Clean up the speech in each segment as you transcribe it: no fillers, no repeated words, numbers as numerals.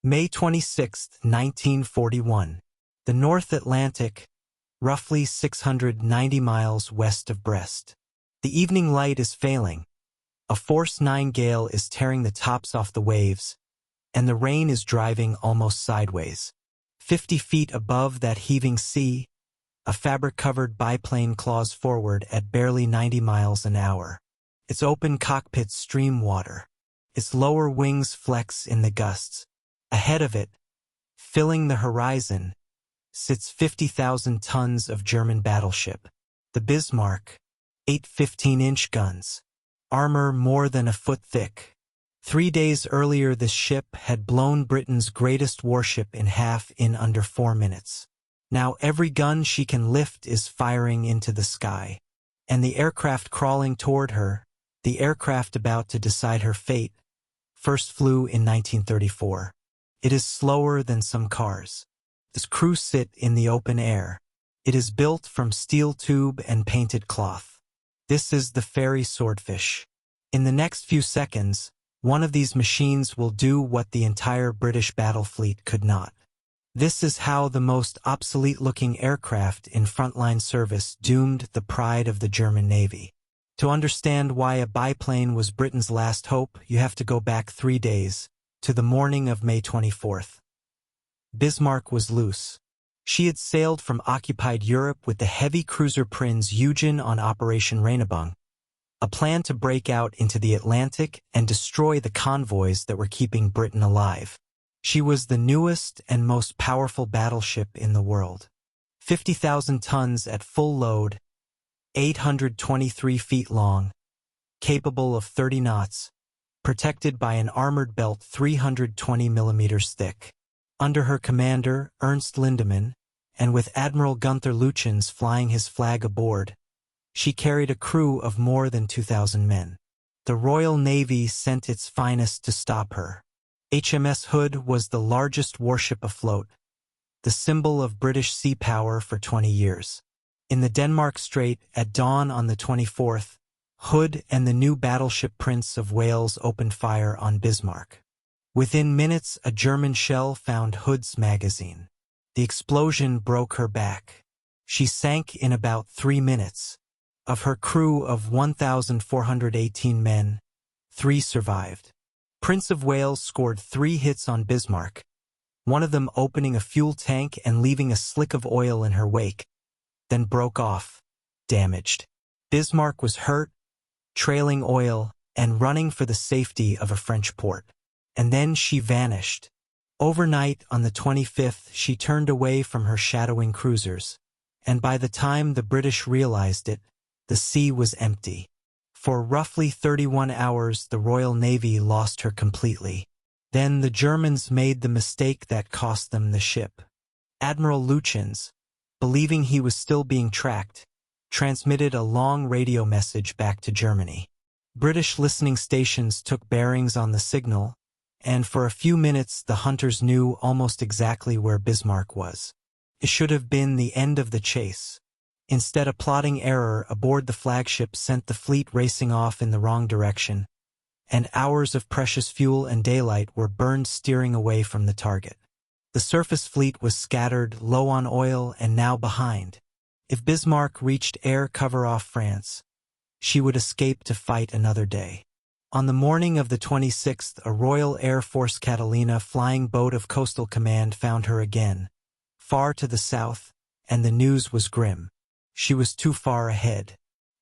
May 26, 1941. The North Atlantic, roughly 690 miles west of Brest. The evening light is failing. A force 9 gale is tearing the tops off the waves, and the rain is driving almost sideways. 50 feet above that heaving sea, a fabric-covered biplane claws forward at barely 90 miles an hour. Its open cockpit stream water. Its lower wings flex in the gusts. Ahead of it, filling the horizon, sits 50,000 tons of German battleship. The Bismarck, 8 15-inch guns. Armor more than a foot thick. 3 days earlier this ship had blown Britain's greatest warship in half in under 4 minutes. Now every gun she can lift is firing into the sky. And the aircraft crawling toward her, the aircraft about to decide her fate, first flew in 1934. It is slower than some cars. Its crew sit in the open air. It is built from steel tube and painted cloth. This is the Fairey Swordfish. In the next few seconds, one of these machines will do what the entire British battle fleet could not. This is how the most obsolete-looking aircraft in frontline service doomed the pride of the German Navy. To understand why a biplane was Britain's last hope, you have to go back 3 days, to the morning of May 24th. Bismarck was loose. She had sailed from occupied Europe with the heavy cruiser Prinz Eugen on Operation Reinebung, a plan to break out into the Atlantic and destroy the convoys that were keeping Britain alive. She was the newest and most powerful battleship in the world. 50,000 tons at full load, 823 feet long, capable of 30 knots, protected by an armored belt 320 millimeters thick. Under her commander, Ernst Lindemann, and with Admiral Gunther Lütjens flying his flag aboard, she carried a crew of more than 2,000 men. The Royal Navy sent its finest to stop her. HMS Hood was the largest warship afloat, the symbol of British sea power for 20 years. In the Denmark Strait at dawn on the 24th, Hood and the new battleship Prince of Wales opened fire on Bismarck. Within minutes, a German shell found Hood's magazine. The explosion broke her back. She sank in about 3 minutes. Of her crew of 1,418 men, 3 survived. Prince of Wales scored 3 hits on Bismarck, one of them opening a fuel tank and leaving a slick of oil in her wake, then broke off, damaged. Bismarck was hurt, trailing oil, and running for the safety of a French port. And then she vanished. Overnight on the 25th, she turned away from her shadowing cruisers, and by the time the British realized it, the sea was empty. For roughly 31 hours, the Royal Navy lost her completely. Then the Germans made the mistake that cost them the ship. Admiral Lütjens, believing he was still being tracked, transmitted a long radio message back to Germany. British listening stations took bearings on the signal, and for a few minutes the hunters knew almost exactly where Bismarck was. It should have been the end of the chase. Instead, a plotting error aboard the flagship sent the fleet racing off in the wrong direction, and hours of precious fuel and daylight were burned steering away from the target. The surface fleet was scattered, low on oil, and now behind. If Bismarck reached air cover off France, she would escape to fight another day. On the morning of the 26th, a Royal Air Force Catalina flying boat of Coastal Command found her again, far to the south, and the news was grim. She was too far ahead.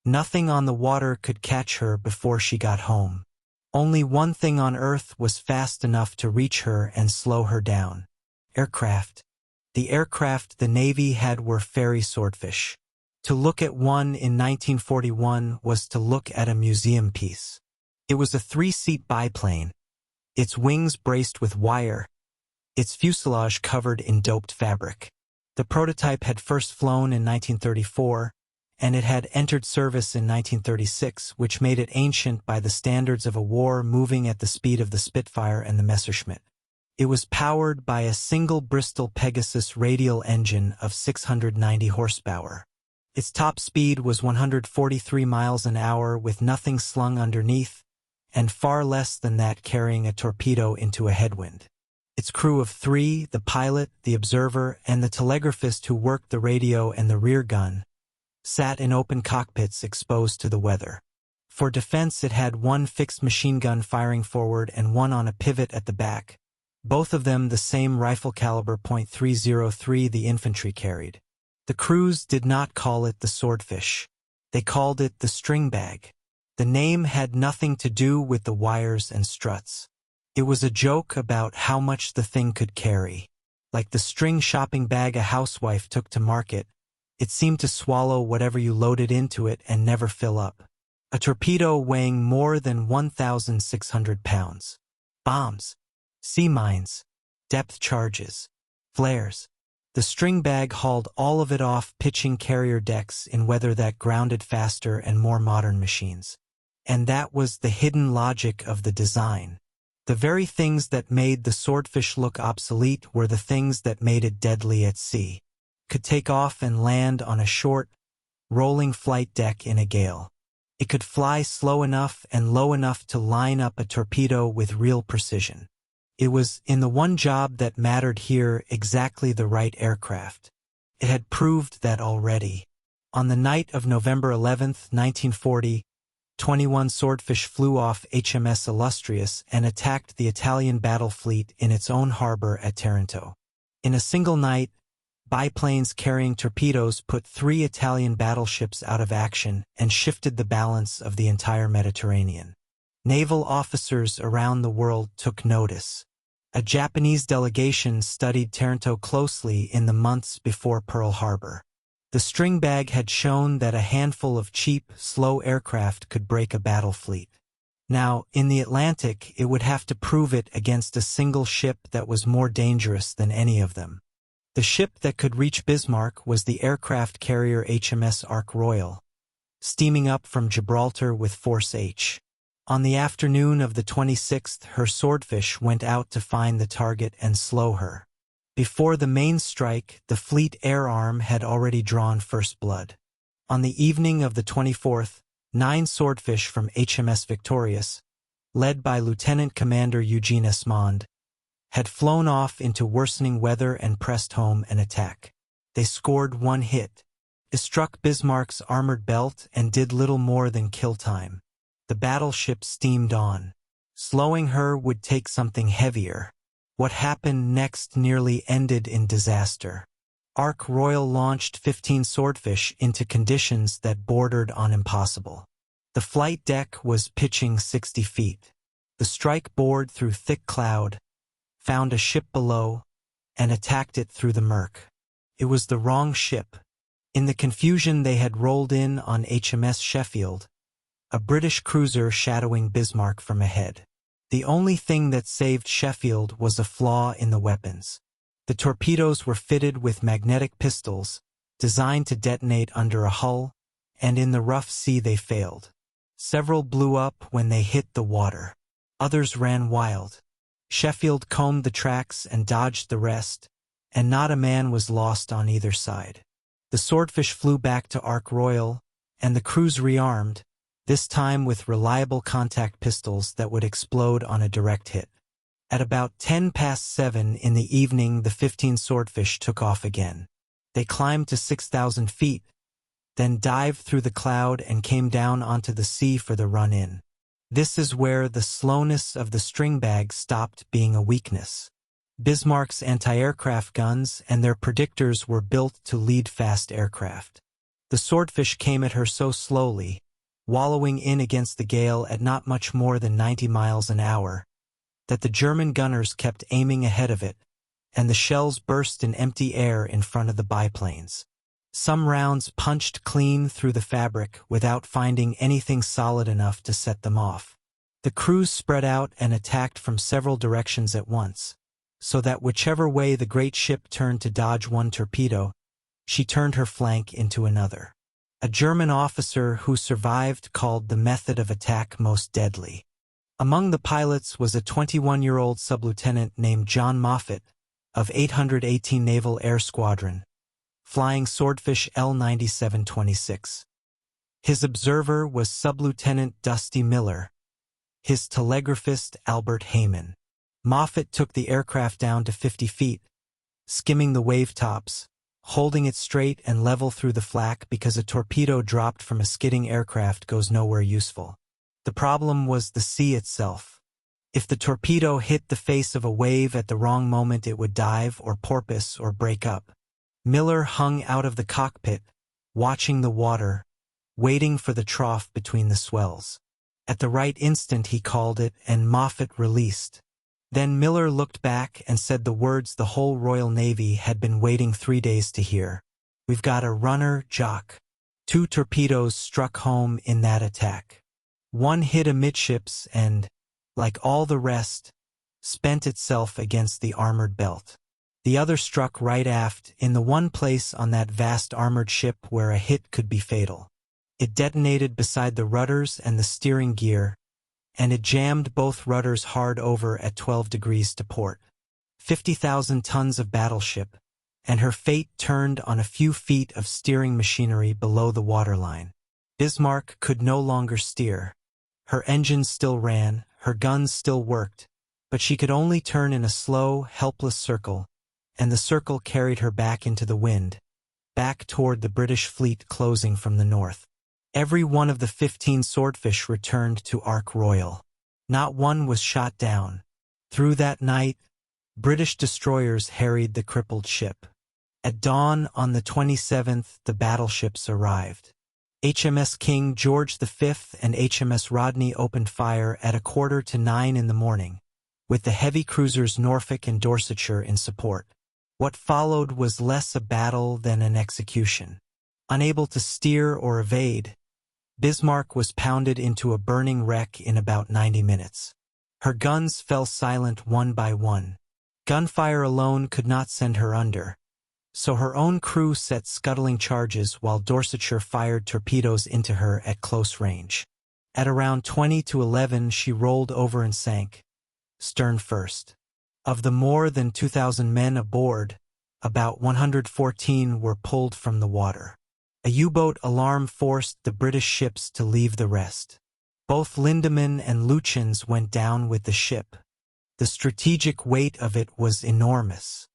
Nothing on the water could catch her before she got home. Only one thing on Earth was fast enough to reach her and slow her down. Aircraft. The aircraft the Navy had were Fairey Swordfish. To look at one in 1941 was to look at a museum piece. It was a 3-seat biplane, its wings braced with wire, its fuselage covered in doped fabric. The prototype had first flown in 1934, and it had entered service in 1936, which made it ancient by the standards of a war moving at the speed of the Spitfire and the Messerschmitt. It was powered by a single Bristol Pegasus radial engine of 690 horsepower. Its top speed was 143 miles an hour with nothing slung underneath, and far less than that carrying a torpedo into a headwind. Its crew of 3, the pilot, the observer, and the telegraphist who worked the radio and the rear gun, sat in open cockpits exposed to the weather. For defense it had one fixed machine gun firing forward and one on a pivot at the back, both of them the same rifle caliber .303 the infantry carried. The crews did not call it the Swordfish. They called it the Stringbag. The name had nothing to do with the wires and struts. It was a joke about how much the thing could carry. Like the string shopping bag a housewife took to market, it seemed to swallow whatever you loaded into it and never fill up. A torpedo weighing more than 1,600 pounds. Bombs, sea mines, depth charges, flares. The Stringbag hauled all of it off pitching carrier decks in weather that grounded faster and more modern machines. And that was the hidden logic of the design. The very things that made the Swordfish look obsolete were the things that made it deadly at sea. Could take off and land on a short, rolling flight deck in a gale. It could fly slow enough and low enough to line up a torpedo with real precision. It was, in the one job that mattered here, exactly the right aircraft. It had proved that already. On the night of November 11, 1940, 21 Swordfish flew off HMS Illustrious and attacked the Italian battle fleet in its own harbor at Taranto. In a single night, biplanes carrying torpedoes put 3 Italian battleships out of action and shifted the balance of the entire Mediterranean. Naval officers around the world took notice. A Japanese delegation studied Taranto closely in the months before Pearl Harbor. The Stringbag had shown that a handful of cheap, slow aircraft could break a battle fleet. Now, in the Atlantic, it would have to prove it against a single ship that was more dangerous than any of them. The ship that could reach Bismarck was the aircraft carrier HMS Ark Royal, steaming up from Gibraltar with Force H. On the afternoon of the 26th, her Swordfish went out to find the target and slow her. Before the main strike, the fleet air arm had already drawn first blood. On the evening of the 24th, 9 Swordfish from HMS Victorious, led by Lieutenant Commander Eugene Esmond, had flown off into worsening weather and pressed home an attack. They scored 1 hit. It struck Bismarck's armored belt and did little more than kill time. The battleship steamed on. Slowing her would take something heavier. What happened next nearly ended in disaster. Ark Royal launched 15 Swordfish into conditions that bordered on impossible. The flight deck was pitching 60 feet. The strike bored through thick cloud, found a ship below, and attacked it through the murk. It was the wrong ship. In the confusion they had rolled in on HMS Sheffield, a British cruiser shadowing Bismarck from ahead. The only thing that saved Sheffield was a flaw in the weapons. The torpedoes were fitted with magnetic pistols, designed to detonate under a hull, and in the rough sea they failed. Several blew up when they hit the water. Others ran wild. Sheffield combed the tracks and dodged the rest, and not a man was lost on either side. The Swordfish flew back to Ark Royal, and the crews rearmed, this time with reliable contact pistols that would explode on a direct hit. At about 7:10 in the evening, the 15 Swordfish took off again. They climbed to 6,000 feet, then dived through the cloud and came down onto the sea for the run-in. This is where the slowness of the Stringbag stopped being a weakness. Bismarck's anti-aircraft guns and their predictors were built to lead fast aircraft. The Swordfish came at her so slowly, wallowing in against the gale at not much more than 90 miles an hour, that the German gunners kept aiming ahead of it, and the shells burst in empty air in front of the biplanes. Some rounds punched clean through the fabric without finding anything solid enough to set them off. The crews spread out and attacked from several directions at once, so that whichever way the great ship turned to dodge one torpedo, she turned her flank into another. A German officer who survived called the method of attack most deadly. Among the pilots was a 21-year-old sub-lieutenant named John Moffett of 818 Naval Air Squadron, flying Swordfish L-9726. His observer was Sub-Lieutenant Dusty Miller, his telegraphist Albert Heyman. Moffett took the aircraft down to 50 feet, skimming the wave tops, holding it straight and level through the flak because a torpedo dropped from a skidding aircraft goes nowhere useful. The problem was the sea itself. If the torpedo hit the face of a wave at the wrong moment, it would dive or porpoise or break up. Miller hung out of the cockpit, watching the water, waiting for the trough between the swells. At the right instant he called it, and Moffett released. Then Miller looked back and said the words the whole Royal Navy had been waiting 3 days to hear. "We've got a runner, Jock." 2 torpedoes struck home in that attack. One hit amidships and, like all the rest, spent itself against the armored belt. The other struck right aft, in the one place on that vast armored ship where a hit could be fatal. It detonated beside the rudders and the steering gear, and it jammed both rudders hard over at 12 degrees to port. 50,000 tons of battleship, and her fate turned on a few feet of steering machinery below the waterline. Bismarck could no longer steer. Her engines still ran, her guns still worked, but she could only turn in a slow, helpless circle, and the circle carried her back into the wind, back toward the British fleet closing from the north. Every one of the 15 Swordfish returned to Ark Royal. Not one was shot down. Through that night, British destroyers harried the crippled ship. At dawn on the 27th, the battleships arrived. HMS King George V and HMS Rodney opened fire at 8:45 in the morning, with the heavy cruisers Norfolk and Dorsetshire in support. What followed was less a battle than an execution. Unable to steer or evade, Bismarck was pounded into a burning wreck in about 90 minutes. Her guns fell silent one by one. Gunfire alone could not send her under, so her own crew set scuttling charges while Dorsetshire fired torpedoes into her at close range. At around 20 to 11 she rolled over and sank, stern first. Of the more than 2,000 men aboard, about 114 were pulled from the water. A U-boat alarm forced the British ships to leave the rest. Both Lindemann and Lutyens went down with the ship. The strategic weight of it was enormous.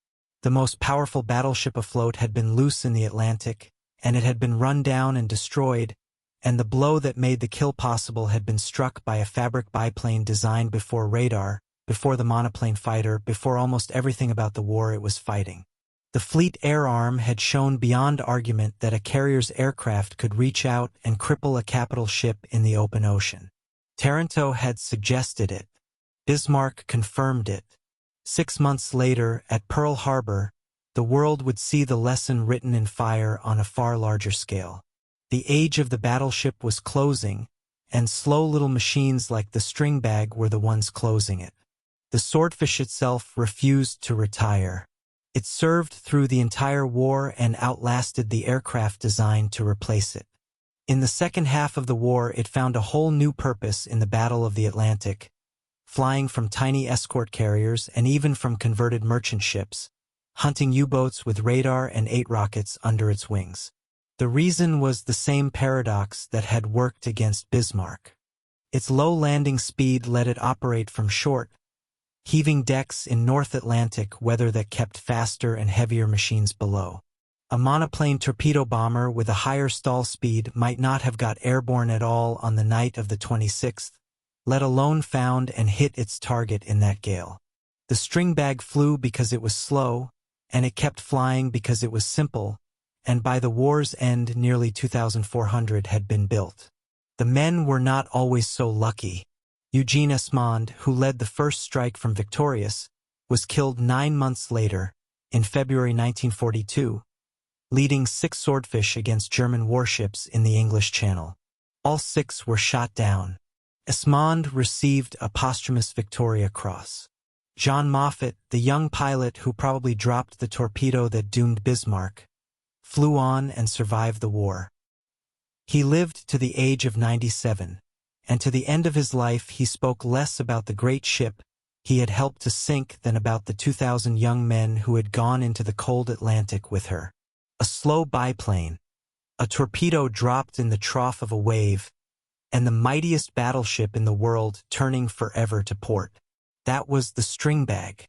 The most powerful battleship afloat had been loose in the Atlantic, and it had been run down and destroyed, and the blow that made the kill possible had been struck by a fabric biplane designed before radar, before the monoplane fighter, before almost everything about the war it was fighting. The Fleet Air Arm had shown beyond argument that a carrier's aircraft could reach out and cripple a capital ship in the open ocean. Taranto had suggested it. Bismarck confirmed it. 6 months later, at Pearl Harbor, the world would see the lesson written in fire on a far larger scale. The age of the battleship was closing, and slow little machines like the Stringbag were the ones closing it. The Swordfish itself refused to retire. It served through the entire war and outlasted the aircraft designed to replace it. In the second half of the war, it found a whole new purpose in the Battle of the Atlantic, flying from tiny escort carriers and even from converted merchant ships, hunting U-boats with radar and 8 rockets under its wings. The reason was the same paradox that had worked against Bismarck. Its low landing speed let it operate from short, heaving decks in North Atlantic weather that kept faster and heavier machines below. A monoplane torpedo bomber with a higher stall speed might not have got airborne at all on the night of the 26th, let alone found and hit its target in that gale. The Stringbag flew because it was slow, and it kept flying because it was simple, and by the war's end nearly 2,400 had been built. The men were not always so lucky. Eugene Esmond, who led the first strike from Victorious, was killed 9 months later, in February 1942, leading 6 Swordfish against German warships in the English Channel. All 6 were shot down. Esmond received a posthumous Victoria Cross. John Moffett, the young pilot who probably dropped the torpedo that doomed Bismarck, flew on and survived the war. He lived to the age of 97. And to the end of his life he spoke less about the great ship he had helped to sink than about the 2,000 young men who had gone into the cold Atlantic with her. A slow biplane, a torpedo dropped in the trough of a wave, and the mightiest battleship in the world turning forever to port. That was the Stringbag.